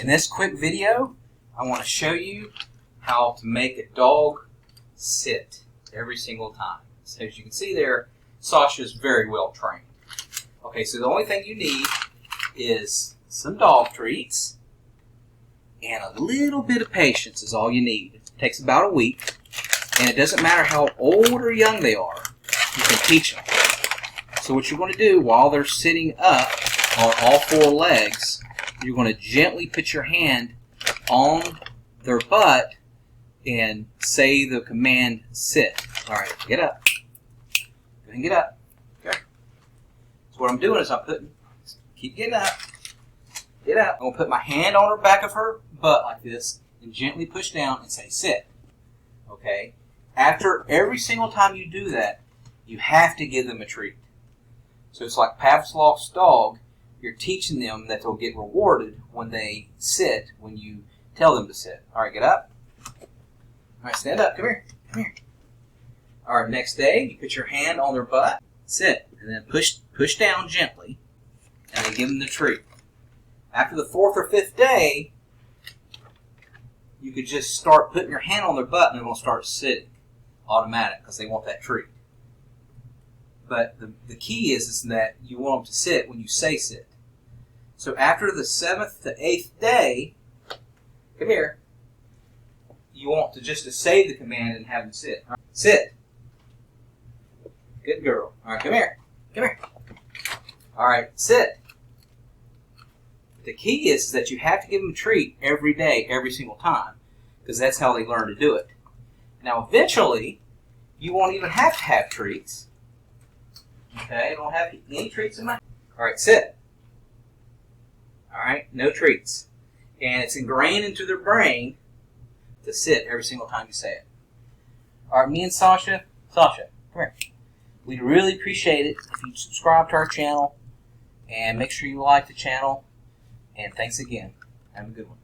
In this quick video, I want to show you how to make a dog sit every single time. So as you can see there, Sasha is very well trained. Okay, so the only thing you need is some dog treats and a little bit of patience is all you need. It takes about a week, and it doesn't matter how old or young they are, you can teach them. So what you're going to do while they're sitting up on all four legs, you're going to gently put your hand on their butt and say the command sit. All right, get up. Go ahead and get up. Okay. So what I'm doing is keep getting up. Get up. I'm going to put my hand on her back of her butt like this and gently push down and say sit. Okay. After every single time you do that, you have to give them a treat. So it's like Pavlov's dog. You're teaching them that they'll get rewarded when they sit, when you tell them to sit. All right, get up. All right, stand up. Come here. Come here. All right, next day, you put your hand on their butt, sit, and then push down gently, and then give them the treat. After the 4th or 5th day, you could just start putting your hand on their butt, and they're going to start sitting automatic because they want that treat. But the key is that you want them to sit when you say sit. So after the 7th to 8th day, come here, you want to just to say the command and have them sit. Right. Sit. Good girl. All right, come here. Come here. All right, sit. The key is that you have to give them a treat every day, every single time, because that's how they learn to do it. Now, eventually, you won't even have to have treats. Okay, don't have any treats in my... All right, sit. All right, no treats. And it's ingrained into their brain to sit every single time you say it. All right, me and Sasha, come here. We'd really appreciate it if you'd subscribe to our channel and make sure you like the channel. And thanks again. Have a good one.